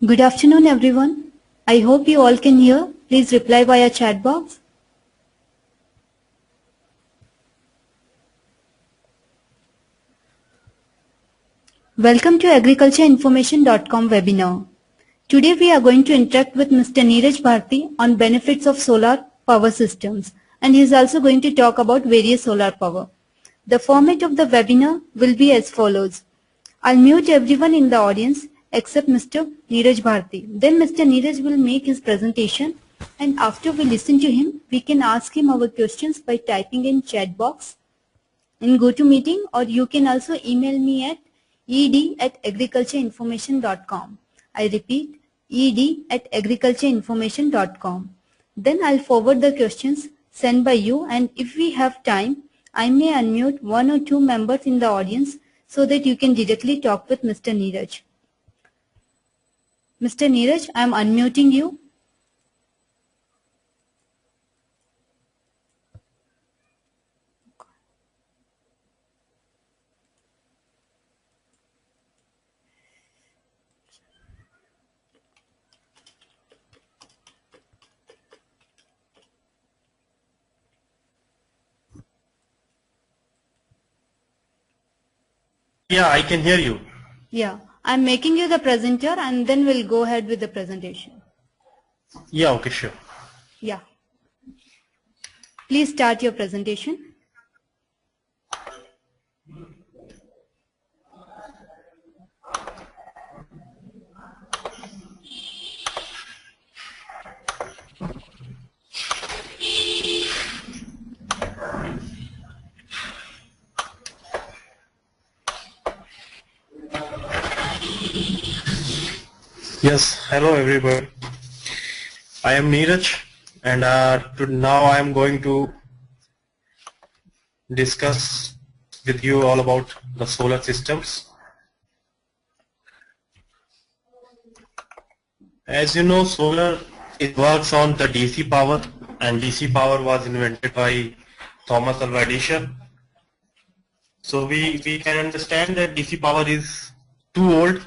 Good afternoon, everyone. I hope you all can hear. Please reply via chat box. Welcome to agricultureinformation.com webinar. Today we are going to interact with Mr. Neeraj Bharti on benefits of solar power systems, and he is also going to talk about various solar power. The format of the webinar will be as follows. I'll mute everyone in the audience except Mr. Neeraj Bharti. Then Mr. Neeraj will make his presentation, and after we listen to him, we can ask him our questions by typing in chat box in GoToMeeting, or you can also email me at ed@agricultureinformation.com. I repeat, ed@agricultureinformation.com. Then I'll forward the questions sent by you, and if we have time, I may unmute one or two members in the audience so that you can directly talk with Mr. Neeraj. Mr. Neeraj, I am unmuting you. Yeah, I can hear you. Yeah, I'm making you the presenter and then we'll go ahead with the presentation. Yeah, okay, sure. Yeah. Please start your presentation. Yes, hello everybody. I am Neeraj, and now I am going to discuss with you all about the solar systems. As you know, solar, it works on the DC power, and DC power was invented by Thomas Alva Edison. So we can understand that DC power is too old,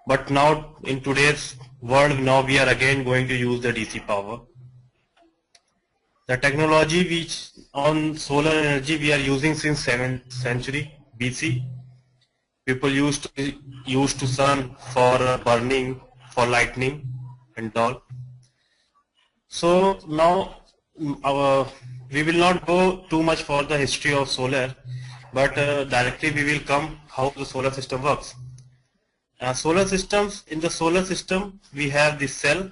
but now in today's world, now we are again going to use the DC power. The technology which on solar energy we are using since 7th century BC. People used to sun for burning, for lightning and all. So now we will not go too much for the history of solar, but directly we will come how the solar system works. Solar systems, in the solar system we have the cell,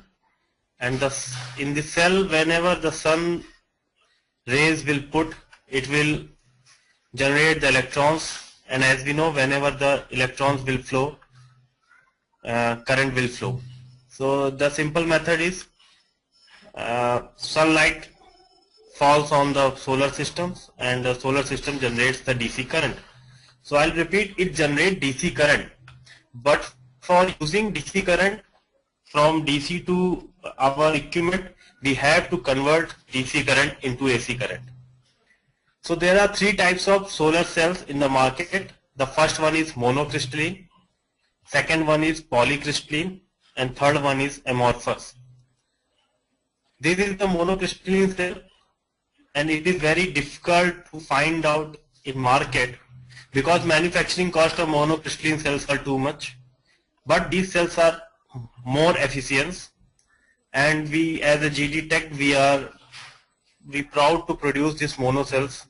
and in the cell, whenever the sun rays will put, it will generate the electrons, and as we know, whenever the electrons will flow, current will flow. So the simple method is sunlight falls on the solar systems and the solar system generates the DC current. So I'll repeat, it generates DC current. But for using DC current from DC to our equipment, we have to convert DC current into AC current. So there are three types of solar cells in the market. The first one is monocrystalline, second one is polycrystalline, and third one is amorphous. This is the monocrystalline cell, and it is very difficult to find out in market because manufacturing cost of monocrystalline cells are too much, but these cells are more efficient, and we as a GD Tech we proud to produce these mono cells.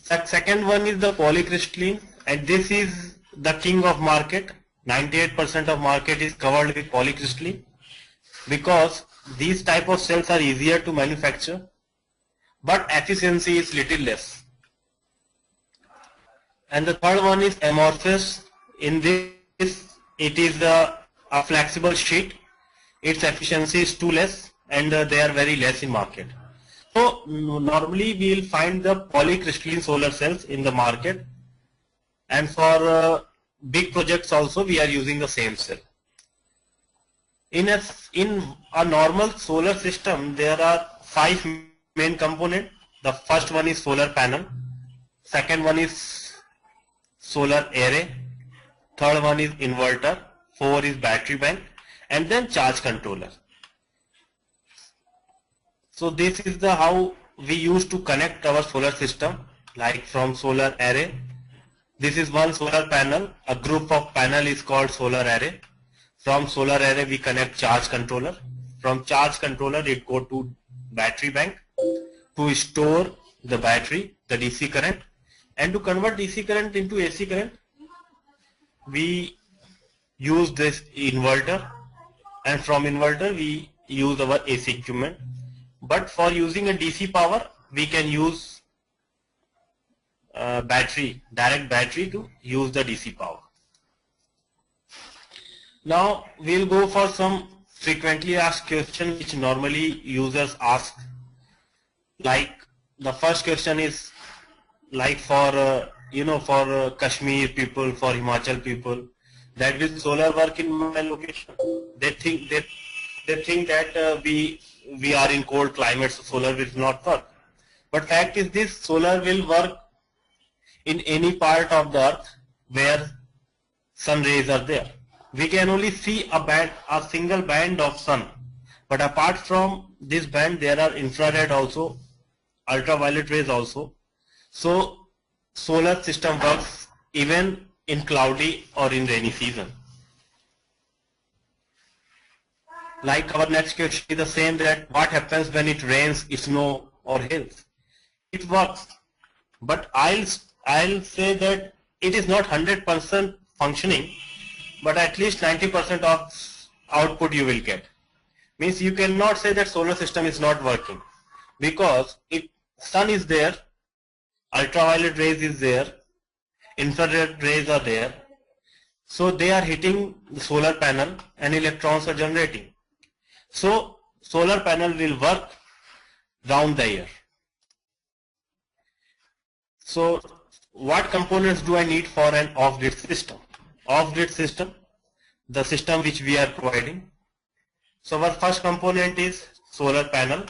Second one is the polycrystalline, and this is the king of market. 98% of market is covered with polycrystalline because these type of cells are easier to manufacture, but efficiency is little less. And the third one is amorphous. In this, it is a flexible sheet. Its efficiency is too less, and they are very less in market. So normally we will find the polycrystalline solar cells in the market, and for big projects also we are using the same cell. In a normal solar system, there are 5 main components. The first one is solar panel, second one is solar array, third one is inverter, 4 is battery bank, and then charge controller. So this is the how we used to connect our solar system, like from solar array. This is one solar panel. A group of panel is called solar array. From solar array we connect charge controller. From charge controller it go to battery bank to store the battery, the DC current, and to convert DC current into AC current we use this inverter, and from inverter we use our AC equipment. But for using a DC power we can use direct battery to use the DC power. Now we'll go for some frequently asked questions which normally users ask. Like the first question is like for Kashmir people, for Himachal people, that will solar work in my location? They think that we are in cold climate, so solar will not work. But fact is this: solar will work in any part of the earth where sun rays are there. We can only see a single band of sun, but apart from this band there are infrared also, ultraviolet rays also. So solar system works even in cloudy or in rainy season. Like our next question is the same, that what happens when it rains, snow or hails? It works, but I'll say that it is not 100% functioning, but at least 90% of output you will get. Means you cannot say that solar system is not working, because sun is there, ultraviolet rays is there, infrared rays are there, so they are hitting the solar panel and electrons are generating. So solar panel will work round the year. So what components do I need for an off-grid system? Off-grid system, the system which we are providing. So our first component is solar panel.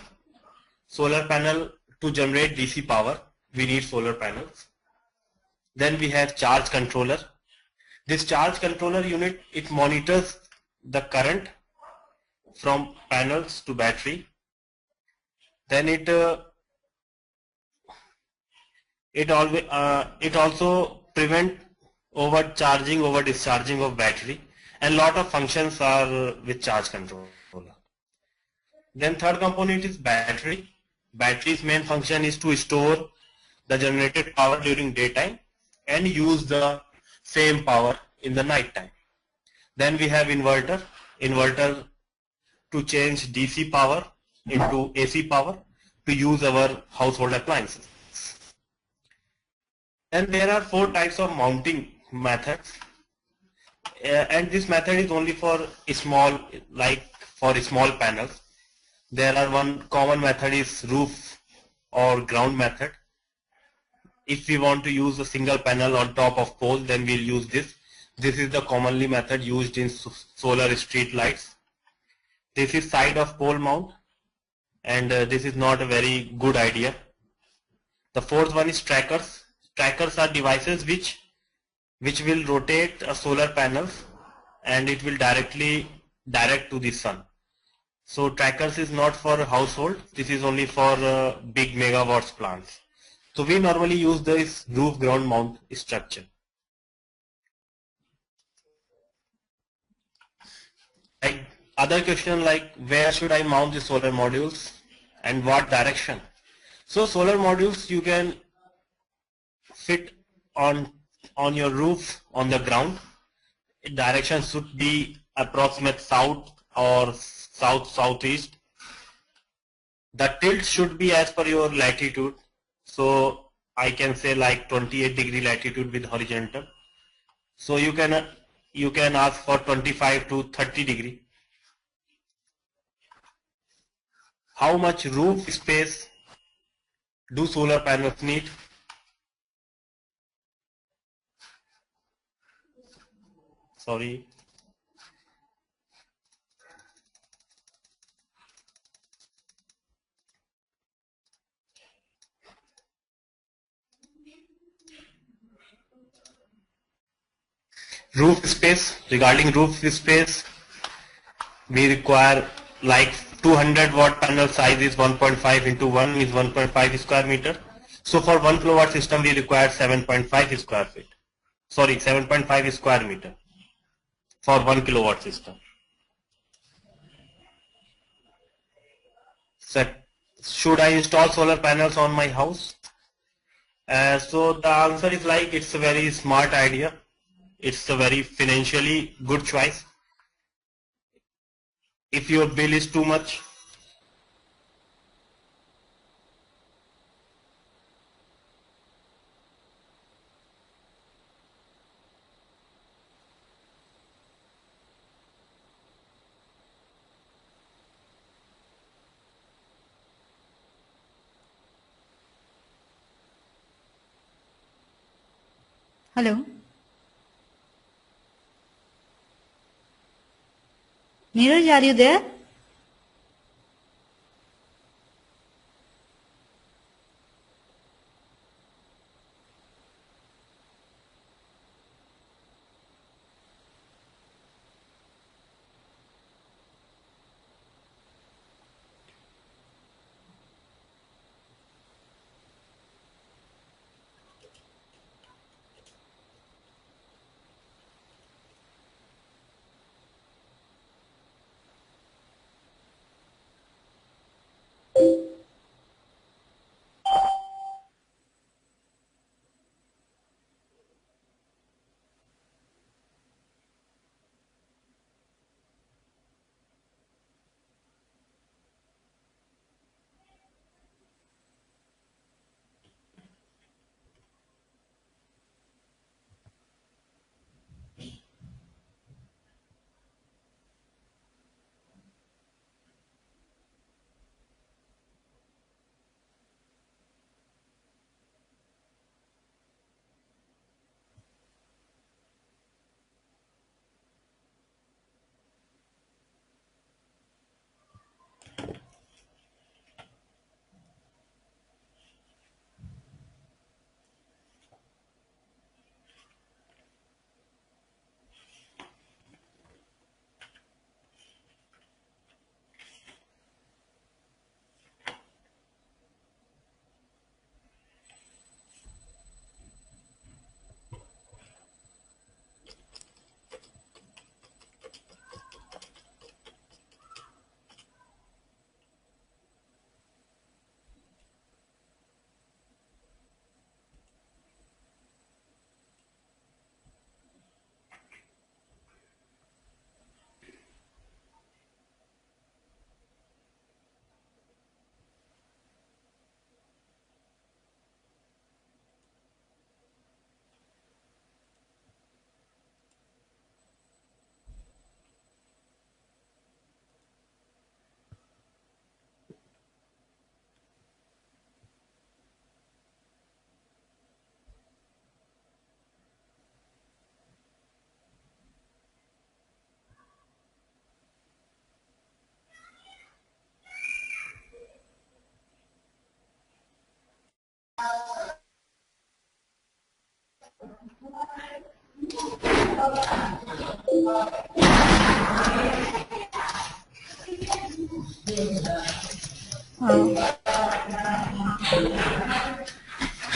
Solar panel, to generate DC power, we need solar panels. Then we have charge controller. This charge controller unit, it monitors the current from panels to battery. Then it also prevent overcharging, over discharging of battery, and lot of functions are with charge controller. Then third component is battery. Battery's main function is to store the generated power during daytime and use the same power in the night time. Then we have inverter. Inverter to change DC power into AC power to use our household appliances. And there are 4 types of mounting methods, and this method is only for small panels. There are one common method is roof or ground method. If we want to use a single panel on top of pole, then we'll use this. This is the commonly method used in solar street lights. This is side of pole mount, and this is not a very good idea. The fourth one is trackers. Trackers are devices which will rotate a solar panels, and it will direct to the sun. So trackers is not for household. This is only for big megawatts plants. So we normally use this roof ground mount structure. Like other question, like where should I mount the solar modules and what direction? So solar modules you can fit on your roof on the ground. Direction should be approximate south or southeast. The tilt should be as per your latitude. So I can say like 28-degree latitude with horizontal. So you can ask for 25 to 30 degree. How much roof space do solar panels need? Sorry. roof space. Regarding roof space, we require like 200 watt panel size is 1.5 into 1 is 1.5 square meter. So for 1 kilowatt system we require 7.5 square feet. Sorry, 7.5 square meter for 1 kilowatt system. Should I install solar panels on my house? So the answer is like it's a very smart idea. It's a very financially good choice. If your bill is too much, Hello. Neeraj, are you there?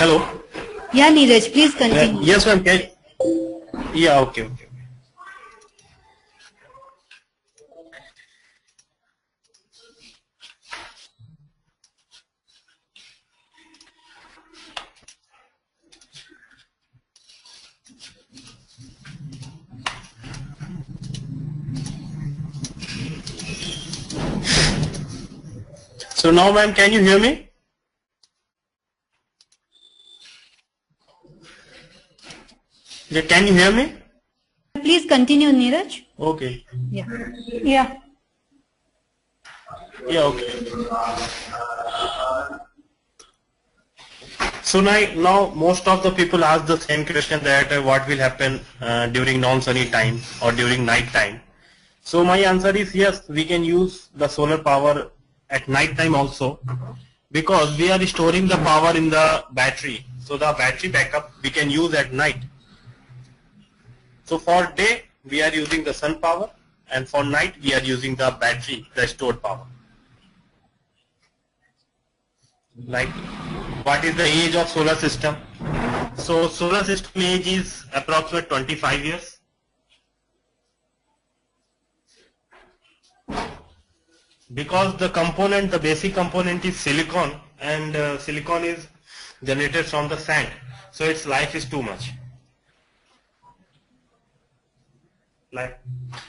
hello. Yeah, Neeraj, please continue. Yes, ma'am. Yeah, okay. So now, ma'am, can you hear me? Yeah, can you hear me? Please continue, Neeraj. Okay. Yeah. Yeah. Yeah, okay. So now most of the people ask the same question that what will happen during non-sunny time or during night time. So my answer is yes, we can use the solar power at night time also, because we are storing the power in the battery. So the battery backup we can use at night. So for day we are using the sun power, and for night we are using the battery, the stored power. Like, what is the age of solar system? So solar system age is approximately 25 years. Because the component, the basic component is silicon, and silicon is generated from the sand, so its life is too much. Like,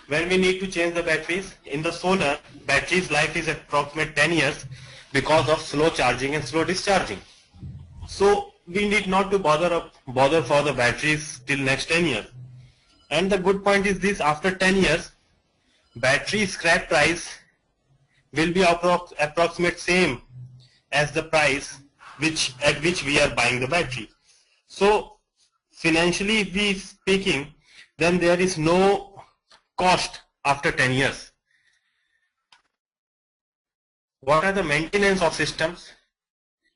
when we need to change the batteries, in the solar, battery's life is approximately 10 years because of slow charging and slow discharging. So we need not to bother for the batteries till next 10 years. And the good point is this: after 10 years, battery scrap price will be approximate same as the price at which we are buying the battery. So financially, if we speaking, then there is no cost after 10 years. What are the maintenance of systems?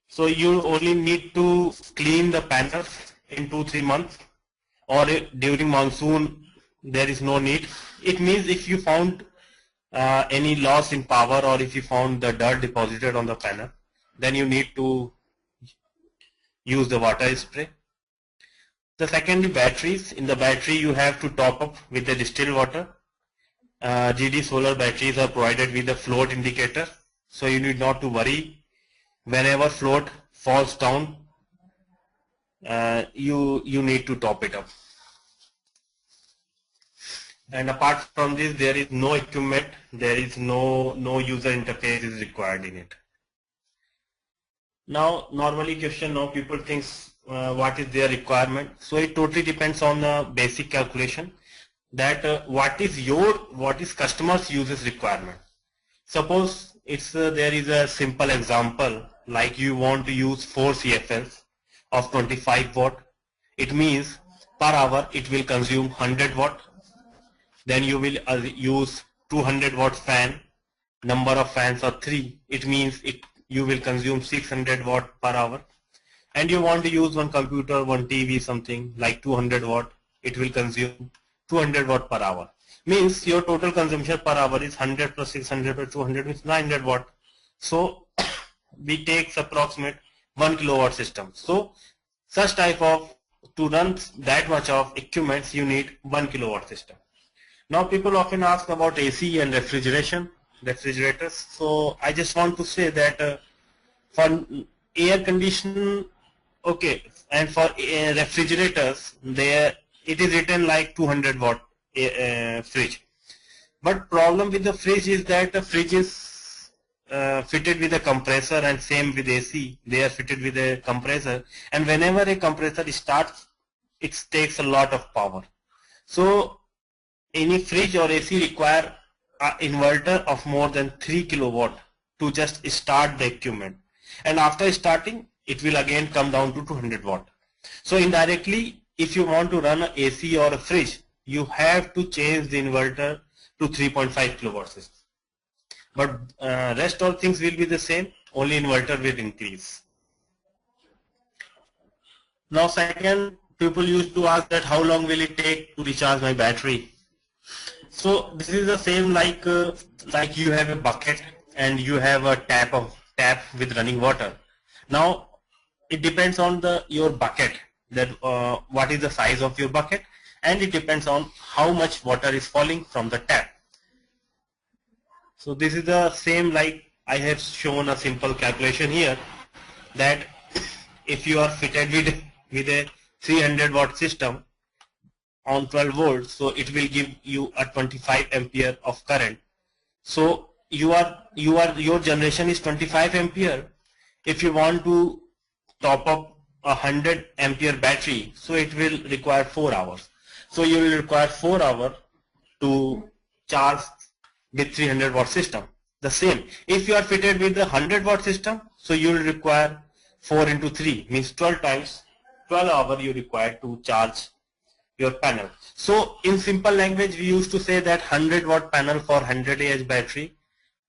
So you only need to clean the panels in 2-3 months, or during monsoon there is no need. It means if you found any loss in power, or if you found the dirt deposited on the panel, then you need to use the water spray. The secondly, batteries. In the battery you have to top up with the distilled water. GD solar batteries are provided with a float indicator, so you need not to worry. Whenever float falls down, you need to top it up. And apart from this, there is no equipment, there is no user interface is required in it. Now, normally question, now people thinks what is their requirement. So it totally depends on the basic calculation, that what is customer's uses requirement. Suppose there is a simple example, like you want to use 4 CFLs of 25 watt. It means per hour it will consume 100 watt. Then you will use 200 watt fan. Number of fans are 3. It means you will consume 600 watt per hour. And you want to use one computer, one TV, something like 200 watt. It will consume 200 watt per hour. Means your total consumption per hour is 100 plus 600 plus 200 is 900 watt. So we take approximate 1 kilowatt system. So such type of, to run that much of equipments, you need 1 kilowatt system. Now people often ask about AC and refrigerators. So I just want to say that for air condition, okay, and for refrigerators, it is written like 200 watt fridge. But problem with the fridge is that the fridge is fitted with a compressor, and same with AC, they are fitted with a compressor, and whenever a compressor starts, it takes a lot of power. So any fridge or AC require an inverter of more than 3 kilowatt to just start the equipment, and after starting it will again come down to 200 watt. So indirectly, if you want to run an AC or a fridge, you have to change the inverter to 3.5 kilowatt system. But rest all things will be the same, only inverter will increase. Now second, people used to ask that how long will it take to recharge my battery. So this is the same like you have a bucket and you have a tap with running water. Now it depends on your bucket, that what is the size of your bucket, and it depends on how much water is falling from the tap. So this is the same, like I have shown a simple calculation here, that if you are fitted with a 300 watt system on 12 volts, so it will give you a 25 ampere of current. So your generation is 25 ampere. If you want to top up a 100 ampere battery, so it will require 4 hours. So you will require 4 hours to charge with 300 watt system. The same, if you are fitted with the 100 watt system, so you will require 4 into 3, means 12 times 12 hours you require to charge your panel. So in simple language, we used to say that 100 watt panel for 100 Ah battery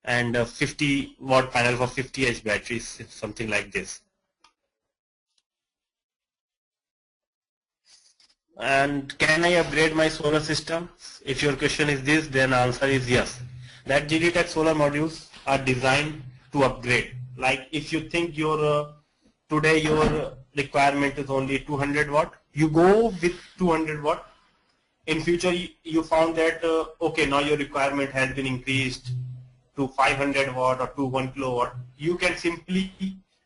and 50 watt panel for 50 Ah batteries, something like this. And can I upgrade my solar system? If your question is this, then answer is yes. That GD Tech solar modules are designed to upgrade. Like if you think your today your requirement is only 200 watt, you go with 200 watt. In future you found that okay, now your requirement has been increased to 500 watt or to 1 kilowatt. You can simply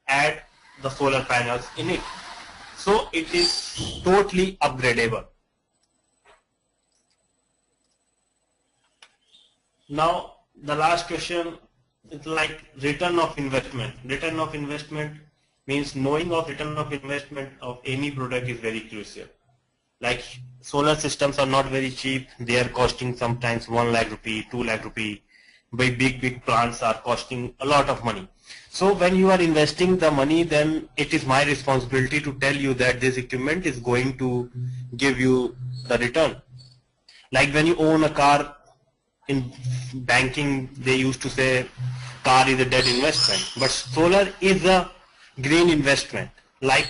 add the solar panels in it. So it is totally upgradable. Now the last question is like return of investment. Return of investment means knowing of return of investment of any product is very crucial. Like solar systems are not very cheap. They are costing sometimes 1 lakh rupee, 2 lakh rupee. By big plants are costing a lot of money. So when you are investing the money, then it is my responsibility to tell you that this equipment is going to give you the return. Like when you own a car, in banking they used to say car is a dead investment, but solar is a green investment. Like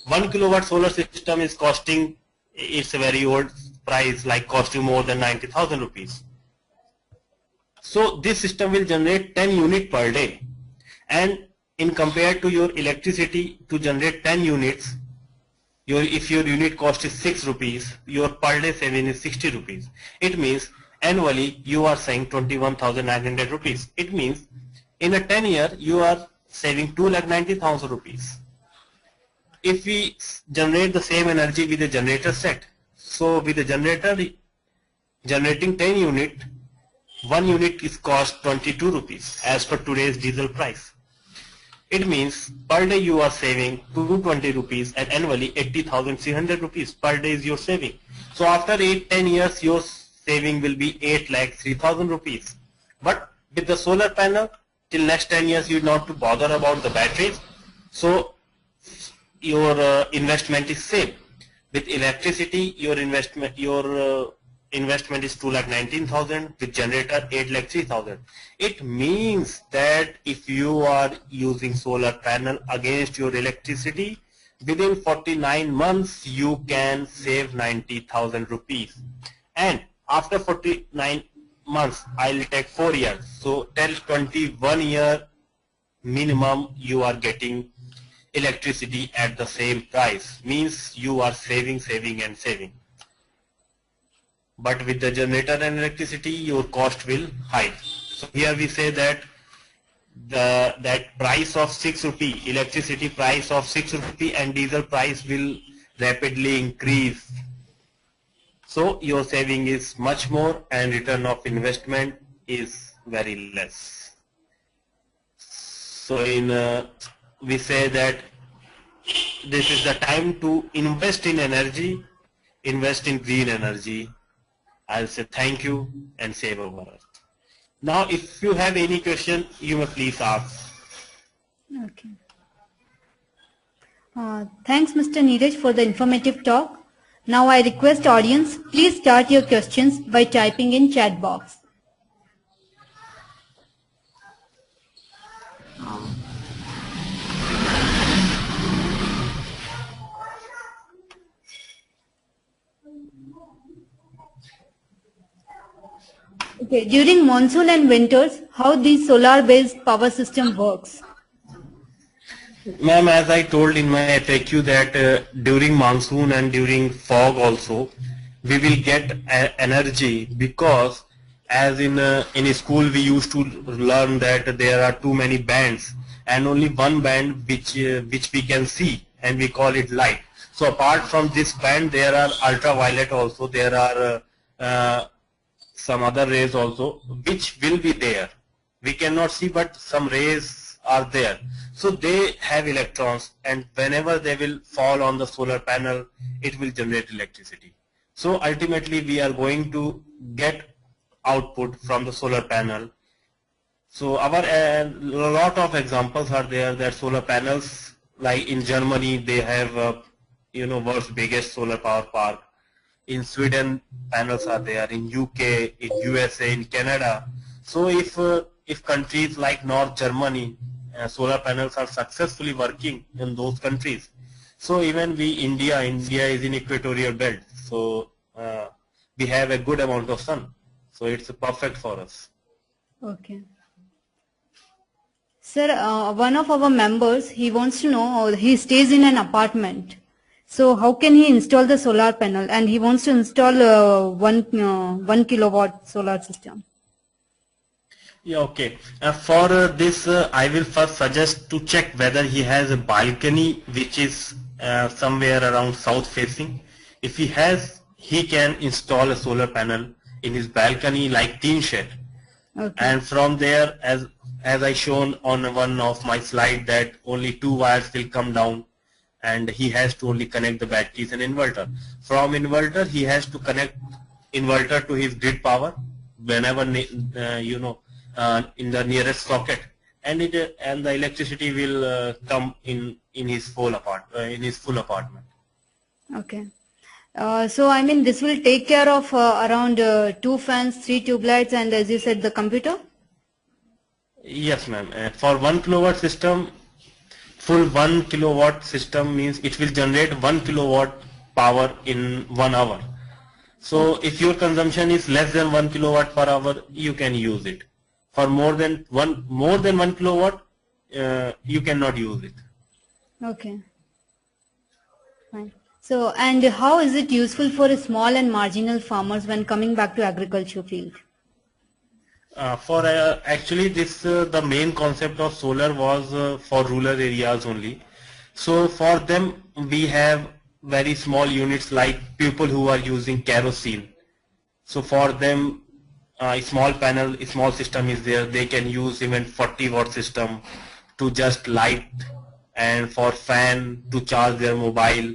1 kilowatt solar system is costing, it's a very old price, like costing more than 90,000 rupees. So this system will generate 10 units per day, and in compared to your electricity, to generate 10 units, if your unit cost is 6 rupees, your per day saving is 60 rupees. It means annually you are saving 21,900 rupees. It means in a 10 year you are saving 2,90,000 rupees. If we generate the same energy with a generator set, so with a generator generating 10 unit, 1 unit is cost 22 rupees as per today's diesel price. It means per day you are saving 220 rupees, and annually 80,300 rupees per day is your saving. So after 8-10 years your saving will be 8,03,000 rupees. But with the solar panel, till next 10 years you not to bother about the batteries. So your investment is same. With electricity, your investment is 2,19,000. With generator, 8,03,000. It means that if you are using solar panel against your electricity, within 49 months you can save 90,000 rupees. And after 49 months, I'll take 4 years. So till 21 year minimum you are getting electricity at the same price. Means you are saving and saving. But with the generator and electricity, your cost will hike. So here we say that that price of 6 rupee, electricity price of 6 rupee and diesel price will rapidly increase. So your saving is much more and return of investment is very less. So we say that this is the time to invest in energy, invest in green energy. I'll say thank you and save our earth. Now if you have any question, you may please ask. Okay. Thanks Mr. Neeraj for the informative talk. Now I request audience, please start your questions by typing in chat box. Okay, during monsoon and winters, how the solar-based power system works? Ma'am, as I told in my FAQ that during monsoon and during fog also, we will get energy, because as in school we used to learn that there are too many bands and only one band which we can see, and we call it light. So apart from this band, there are ultraviolet also, there are some other rays also which will be there. We cannot see, but some rays are there. So they have electrons, and whenever they will fall on the solar panel, it will generate electricity. So ultimately we are going to get output from the solar panel. So our a lot of examples are there that solar panels, like in Germany they have world's biggest solar power park. In Sweden panels are there, in UK, in USA, in Canada. So if countries like North Germany, solar panels are successfully working in those countries. So even India is in equatorial belt. So we have a good amount of sun. So it's perfect for us. Okay. Sir, one of our members, he wants to know, he stays in an apartment. So how can he install the solar panel? And he wants to install 1 kilowatt solar system. Yeah, okay. For this, I will first suggest to check whether he has a balcony which is somewhere around south facing. If he has, he can install a solar panel in his balcony like tin shed. Okay. And from there, as I shown on one of my slide, that only 2 wires will come down, and he has to only connect the batteries and inverter. From inverter, he has to connect inverter to his grid power whenever in the nearest socket, and the electricity will come in his full apartment. Okay. So I mean, this will take care of around 2 fans, 3 tube lights, and as you said, the computer? Yes, ma'am. For 1 kilowatt system, full 1 kilowatt system means it will generate 1 kilowatt power in 1 hour. So if your consumption is less than 1 kilowatt per hour, you can use it. For more than 1 kilowatt, you cannot use it. Okay. Fine. So, and how is it useful for small and marginal farmers when coming back to agriculture field? Actually, this the main concept of solar was for rural areas only. So for them, we have very small units like people who are using kerosene. So for them, a small panel, a small system is there. They can use even 40-watt system to just light, and for fan to charge their mobile.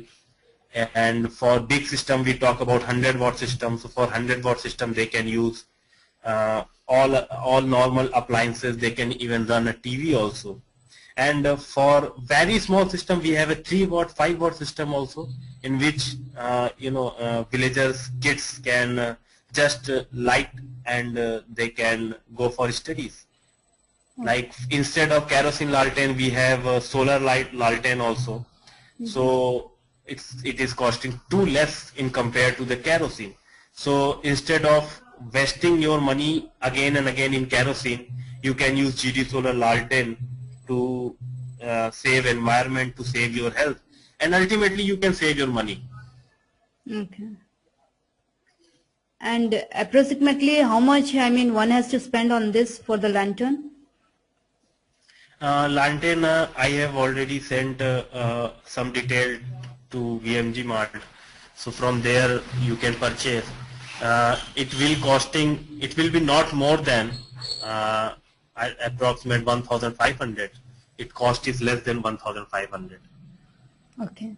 And for big system, we talk about 100-watt system. So for 100-watt system, they can use all normal appliances. They can even run a TV also. And for very small system, we have a 3-watt, 5-watt system also, in which villagers, kids can just light, and they can go for studies. Like instead of kerosene lantern, we have solar light lantern also. So it is costing too less in compared to the kerosene. So instead of wasting your money again and again in kerosene, you can use GD solar lantern to save environment, to save your health, and ultimately you can save your money. Okay. And approximately how much, I mean, one has to spend on this for the lantern? Lantern, I have already sent some detail to VMG Mart. So from there you can purchase. It will be not more than approximate 1,500. It cost is less than 1,500. Okay.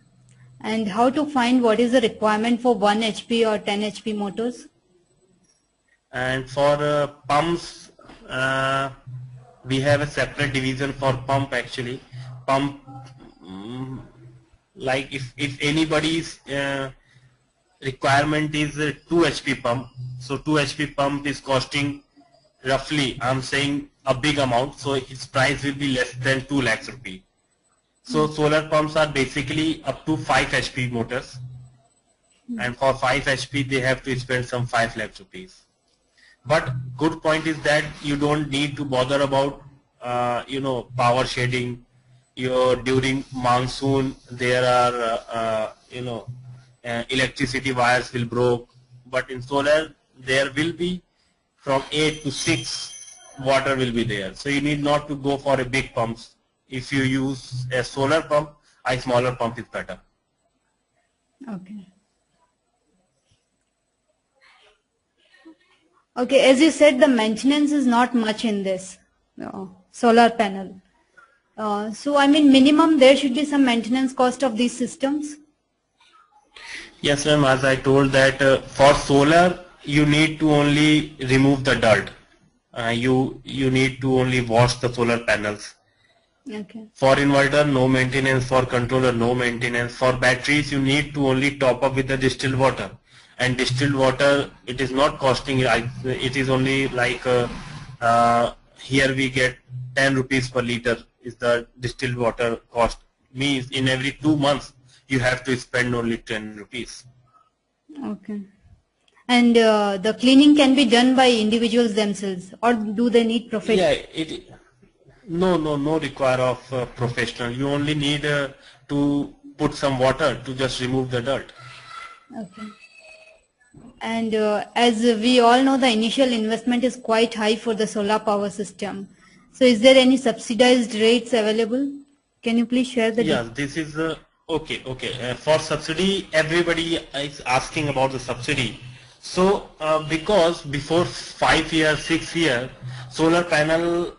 And how to find what is the requirement for 1 HP or 10 HP motors? And for pumps, we have a separate division for pump actually. Pump, like if anybody's requirement is a 2 HP pump, so 2 HP pump is costing roughly, I'm saying a big amount, so its price will be less than 2 lakhs rupees. So solar pumps are basically up to 5 HP motors, and for 5 HP they have to spend some 5 lakhs rupees. But good point is that you don't need to bother about power shading. During monsoon there are electricity wires will broke, but in solar there will be from 8 to 6 water will be there. So you need not to go for a big pumps. If you use a solar pump, a smaller pump is better. Okay. Okay, as you said, the maintenance is not much in this solar panel. So I mean, minimum there should be some maintenance cost of these systems. Yes, ma'am. As I told that for solar, you need to only remove the dirt. You need to only wash the solar panels. Okay. For inverter, no maintenance. For controller, no maintenance. For batteries, you need to only top up with the distilled water. And distilled water, it is not costing. It is only like here we get 10 rupees per liter is the distilled water cost. Means in every 2 months you have to spend only 10 rupees. Okay. And the cleaning can be done by individuals themselves, or do they need Yeah, professional? no require of professional. You only need to put some water to just remove the dirt. Okay. And as we all know, the initial investment is quite high for the solar power system. So is there any subsidized rates available? Can you please share the Yeah, details? this is okay. For subsidy, everybody is asking about the subsidy. So because before 5 years, 6 years, solar panel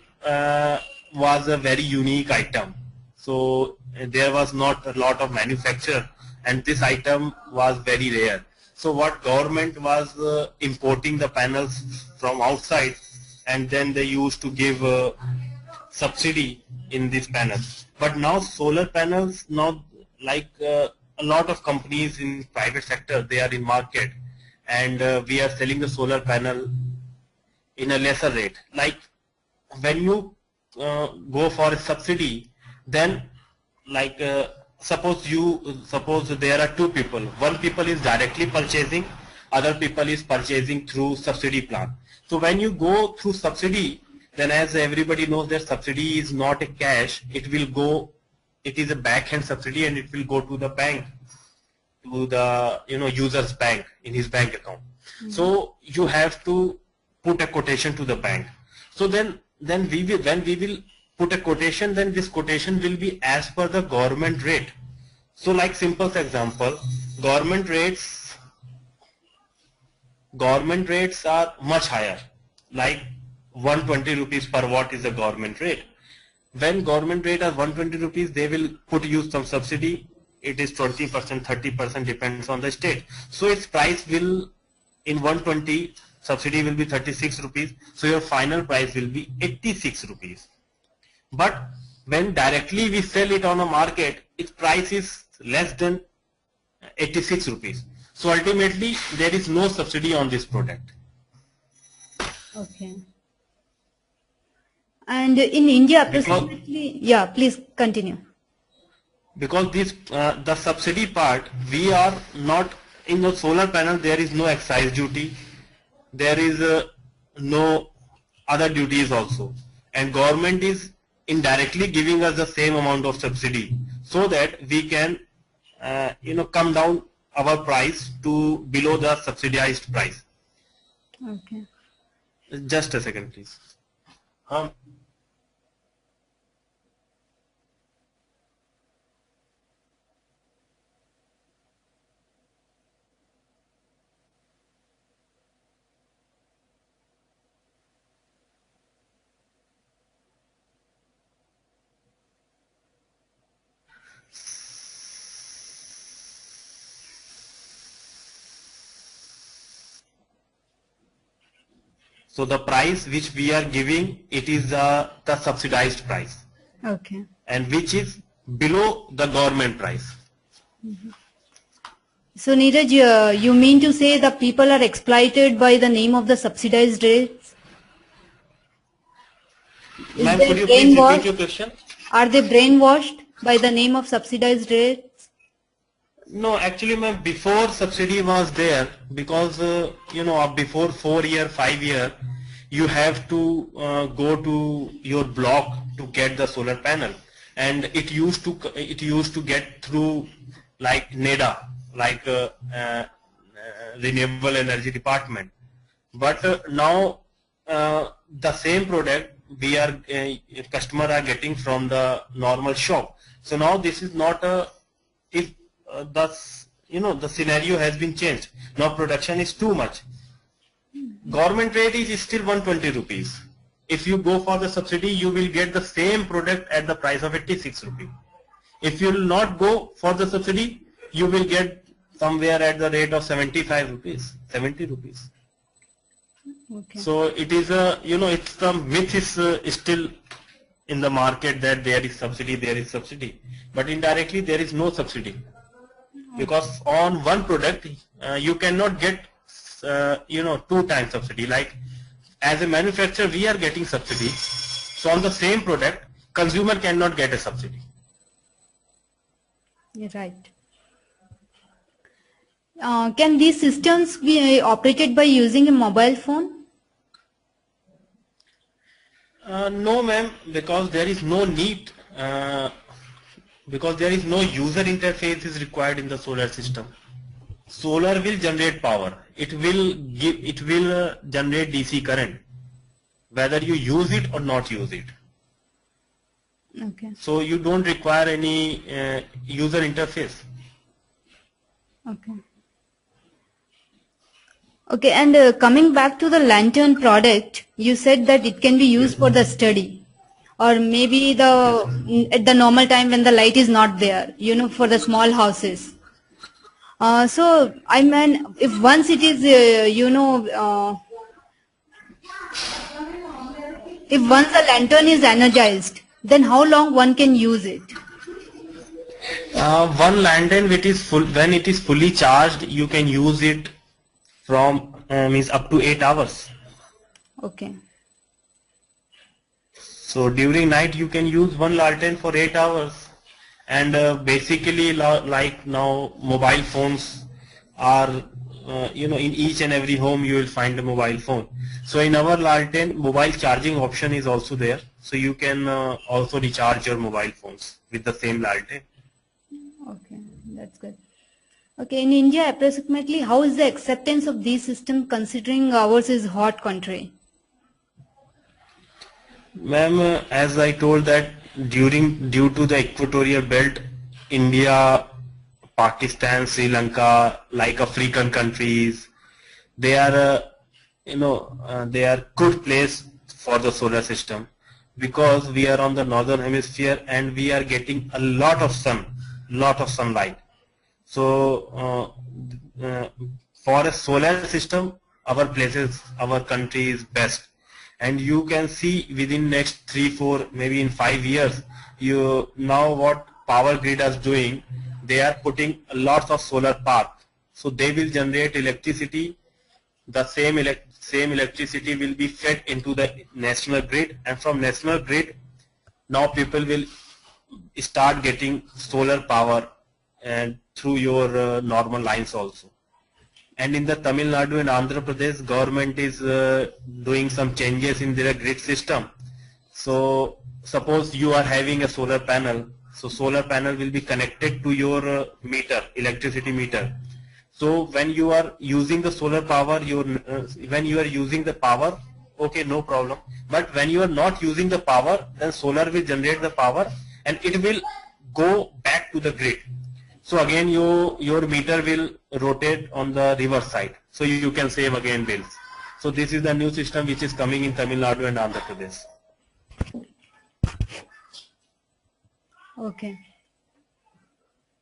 was a very unique item. So there was not a lot of manufacture, and this item was very rare. So what government was importing the panels from outside, and then they used to give subsidy in these panels. But now solar panels, now like a lot of companies in private sector, they are in market, and we are selling the solar panel in a lesser rate. Like when you go for a subsidy, then like suppose there are two people. One people is directly purchasing, other people is purchasing through subsidy plan. So when you go through subsidy, then as everybody knows that subsidy is not a cash, it will go, it is a backhand subsidy and it will go to the bank, to the user's bank in his bank account. So you have to put a quotation to the bank. So then we will, when we will put a quotation, then this quotation will be as per the government rate. So like simple example, government rates are much higher, like 120 rupees per watt is the government rate. When government rate are 120 rupees, they will put you some subsidy. It is 20%, 30% depends on the state. So its price will, in 120, subsidy will be 36 rupees. So your final price will be 86 rupees. But when directly we sell it on a market, its price is less than 86 rupees. So ultimately, there is no subsidy on this product. Okay. And in India, Because approximately, yeah, please continue. this the subsidy part, we are not in the solar panel, there is no excise duty, there is no other duties also, and government is indirectly giving us the same amount of subsidy, so that we can come down our price to below the subsidized price. Okay. Just a second please. So the price which we are giving, it is the subsidized price, Okay. and which is below the government price. So Neeraj, you mean to say the people are exploited by the name of the subsidized rates? Is Ma'am, they could you please repeat your brainwashed? question? Are they brainwashed by the name of subsidized rates? No, actually, ma'am, before subsidy was there, because before 4 year, 5 year, you have to go to your block to get the solar panel, and it used to get through like NEDA, like Renewable Energy Department. But now the same product we are customer are getting from the normal shop. So now this is not a, if the scenario has been changed. Now production is too much. Government rate is still 120 rupees. If you go for the subsidy, you will get the same product at the price of 86 rupees. If you will not go for the subsidy, you will get somewhere at the rate of 75 rupees, 70 rupees. Okay. So it is it's the myth is still in the market that there is subsidy, but indirectly there is no subsidy, because on one product you cannot get 2 times subsidy. Like as a manufacturer, we are getting subsidy, so on the same product, consumer cannot get a subsidy. You're right. Can these systems be operated by using a mobile phone? No, ma'am, because there is no need, because there is no user interface is required in the solar system. Solar will generate power. It will generate DC current, whether you use it or not use it. Okay. So you don't require any user interface. Okay. Okay, and coming back to the lantern product, you said that it can be used for the study, or maybe at the normal time when the light is not there, for the small houses. So I mean, if once it is, if once the lantern is energized, then how long one can use it? One lantern which is full, when it is fully charged, you can use it from means up to 8 hours. Okay. So during night you can use one lantern for 8 hours, and basically like now mobile phones are in each and every home you will find a mobile phone. So in our lantern, mobile charging option is also there, so you can also recharge your mobile phones with the same lantern. Okay, that's good. Okay, in India, approximately how is the acceptance of these systems considering ours is hot country? Ma'am, as I told that due to the equatorial belt, India, Pakistan, Sri Lanka, like African countries, they are they are good place for the solar system, because we are on the northern hemisphere and we are getting a lot of sunlight. So for a solar system, our country is best. And you can see within next 3, 4, maybe in 5 years, now what Power Grid is doing, they are putting lots of solar park. So they will generate electricity. The same electricity will be fed into the national grid, and from national grid, now people will start getting solar power and through your normal lines also. And in the Tamil Nadu and Andhra Pradesh, government is doing some changes in their grid system. So suppose you are having a solar panel, so solar panel will be connected to your meter, electricity meter. So when you are using the solar power, when you are using the power, okay, no problem. But when you are not using the power, then solar will generate the power and it will go back to the grid. So again your meter will rotate on the reverse side, so you can save again bills. So this is the new system which is coming in Tamil Nadu and Andhra Pradesh. Okay.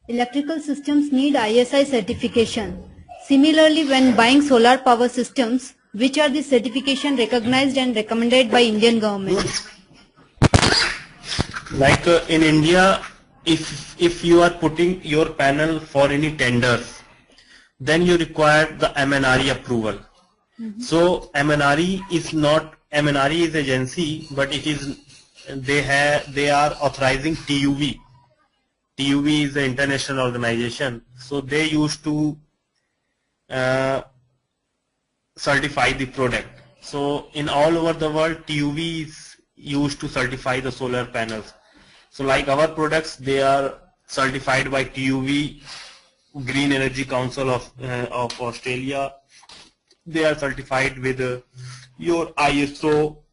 Electrical systems need ISI certification. Similarly, when buying solar power systems, which are the certification recognized and recommended by Indian government? Like in India, if you are putting your panel for any tenders, then you require the MNRE approval. So MNRE is agency, but it is they are authorizing TUV. TUV is the international organization, so they used to certify the product. So in all over the world, TUV is used to certify the solar panels. So like our products, they are certified by TUV, Green Energy Council of Australia. They are certified with your ISO,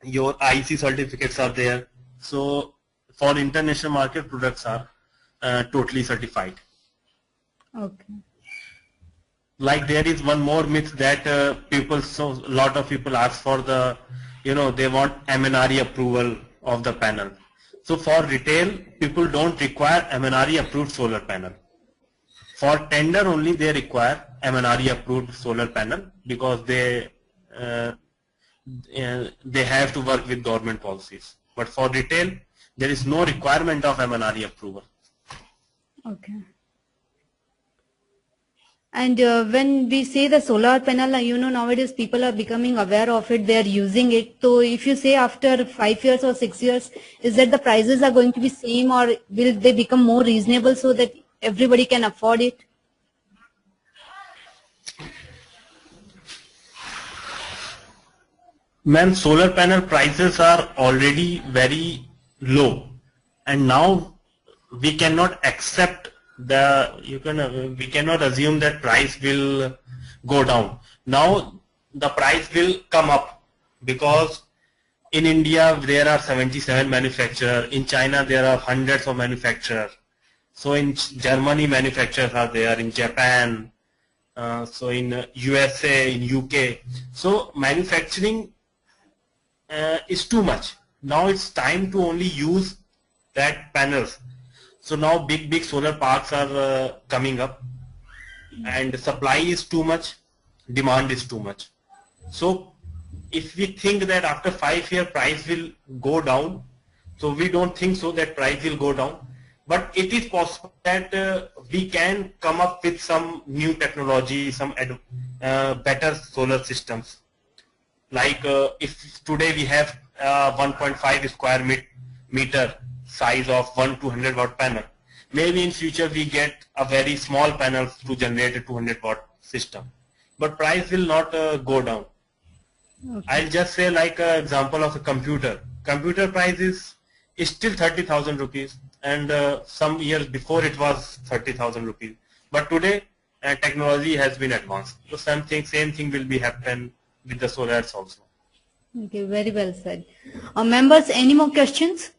your IC certificates are there. So for international market, products are totally certified. Okay. Like there is one more myth that a lot of people ask for the, they want MNRE approval of the panel. So for retail, people don't require MNRE approved solar panel. For tender only they require MNRE approved solar panel, because they have to work with government policies. But for retail, there is no requirement of MNRE approval. Okay. And when we say the solar panel, nowadays people are becoming aware of it, they are using it. So if you say after 5 years or 6 years, is that the prices are going to be same, or will they become more reasonable so that everybody can afford it? Ma'am, solar panel prices are already very low, and now we cannot accept we cannot assume that price will go down. Now the price will come up, because in India there are 77 manufacturers, in China there are hundreds of manufacturers, so in Germany manufacturers are there, in Japan, so in USA, in UK. So manufacturing is too much. Now it's time to only use that panels. So now big solar parks are coming up, and supply is too much, demand is too much. So if we think that after 5 years price will go down, so we don't think so that price will go down, but it is possible that we can come up with some new technology, some better solar systems. Like if today we have 1.5 square meter size of 1 200-watt panel, maybe in future we get a very small panel to generate a 200-watt system, but price will not go down. Okay. I'll just say like an example of a computer. Computer price is still 30,000 rupees, and some years before it was 30,000 rupees. But today technology has been advanced. So same thing will be happen with the solars also. Okay, very well said. Members, any more questions?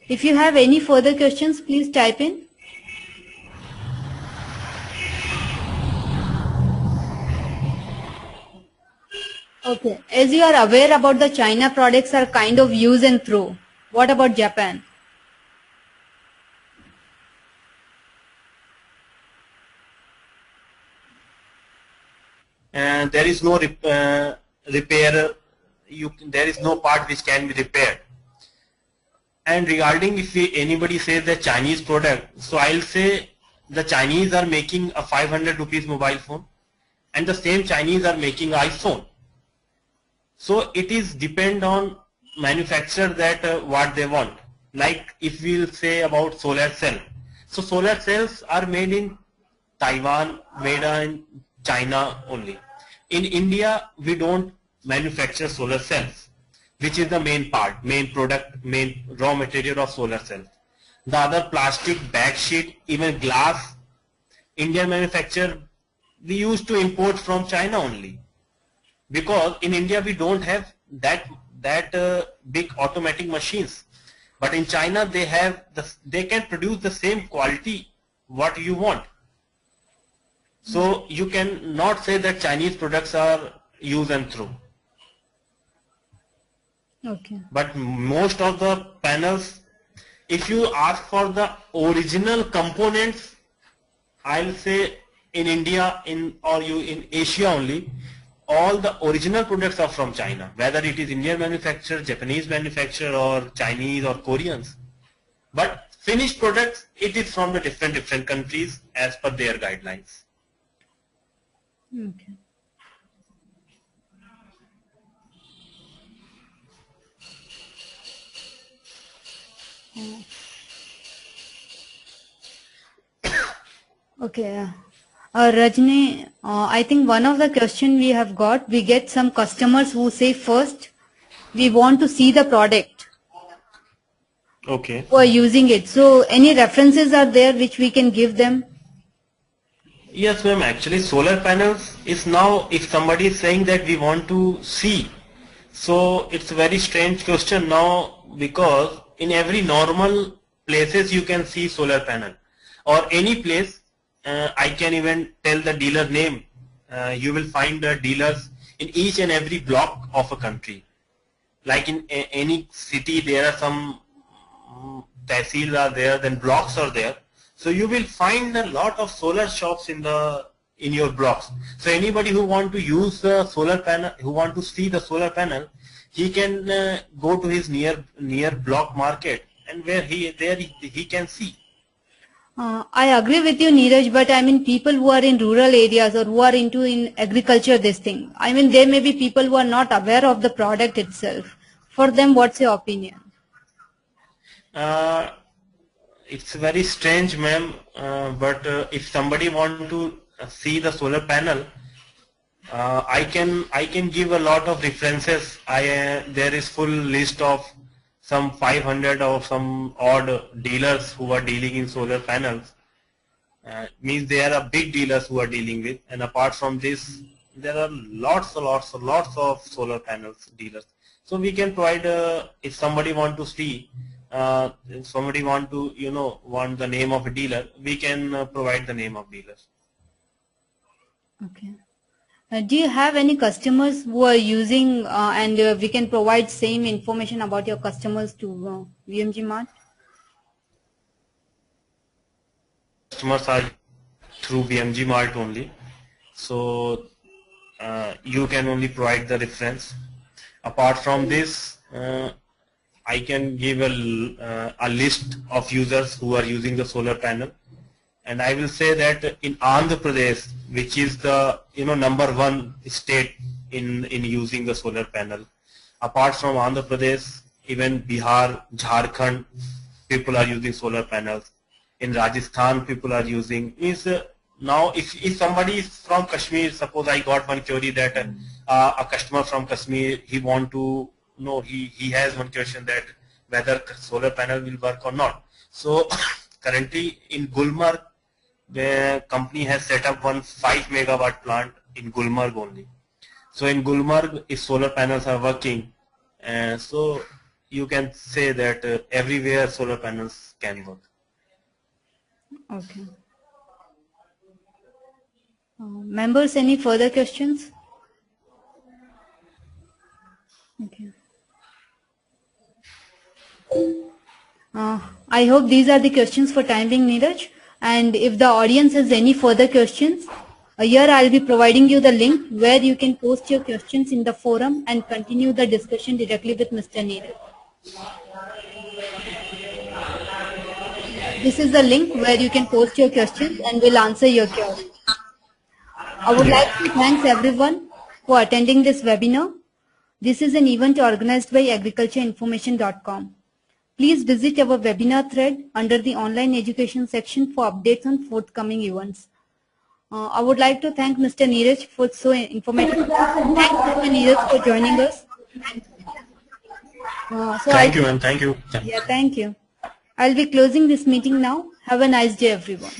If you have any further questions, please type in. Okay, as you are aware about the China products are kind of use and throw. What about Japan? There is no repair. There is no part which can be repaired. And regarding if anybody says that Chinese product, so I'll say the Chinese are making a 500 rupees mobile phone, and the same Chinese are making iPhone. So it is depend on manufacturer that what they want. Like if we'll say about solar cell, so solar cells are made in Taiwan, made in China only. In India, we don't manufacture solar cells, which is the main part, main product, main raw material of solar cells. The other plastic, back sheet, even glass, Indian manufacturer, we used to import from China only. Because in India we don't have that big automatic machines, but in China they can produce the same quality what you want. So you can not say that Chinese products are use and throw. Okay. But most of the panels, if you ask for the original components, I'll say in India in Asia only, all the original products are from China, whether it is Indian manufacturer, Japanese manufacturer, or Chinese or Koreans. But finished products, it is from the different countries as per their guidelines. Okay. Okay. Rajni, I think one of the question we have got, we get some customers who say first, we want to see the product. Okay. Who are using it. So any references are there which we can give them? Yes, ma'am. Actually, solar panels is now, if somebody is saying that we want to see, so it's a very strange question now, because in every normal places you can see solar panel, or any place. I can even tell the dealer name. You will find the dealers in each and every block of a country. Like in any city, there are some tehsil are there, then blocks are there. So you will find a lot of solar shops in your blocks. So anybody who want to use the solar panel, who want to see the solar panel, he can go to his near block market, and where he can see. I agree with you, Neeraj, but I mean people who are in rural areas or who are in agriculture, this thing. I mean there may be people who are not aware of the product itself. For them, what's your opinion? It's very strange, ma'am, but if somebody want to see the solar panel, I can give a lot of references. There is full list of some 500 or some odd dealers who are dealing in solar panels. Means there are big dealers who are dealing with, and apart from this, there are lots of solar panels dealers. So we can provide, if somebody want to see, if somebody want to want the name of a dealer, we can provide the name of dealers. Okay. Do you have any customers who are using and we can provide same information about your customers to VMG Mart? Customers are through VMG Mart only, so you can only provide the reference. Apart from this, I can give a list of users who are using the solar panel. And I will say that in Andhra Pradesh, which is the #1 state in using the solar panel, apart from Andhra Pradesh, even Bihar, Jharkhand, people are using solar panels. In Rajasthan, people are using. Now, if somebody is from Kashmir, suppose I got one query that a customer from Kashmir, he want to know, he has one question that whether solar panel will work or not. So currently in Gulmarg, the company has set up one 5 megawatt plant in Gulmarg only. So in Gulmarg, if solar panels are working, so you can say that everywhere solar panels can work. Okay. Members, any further questions? Okay. I hope these are the questions for time being, Neeraj. And if the audience has any further questions, here I'll be providing you the link where you can post your questions in the forum and continue the discussion directly with Mr. Neeraj. This is the link where you can post your questions and we'll answer your queries. I would like to thank everyone for attending this webinar. This is an event organized by agricultureinformation.com. Please visit our webinar thread under the online education section for updates on forthcoming events. I would like to thank Mr. Neeraj for so informative. Thanks, Mr. Neeraj, for joining us. Thank you, ma'am. Thank you. Yeah, thank you. I'll be closing this meeting now. Have a nice day, everyone.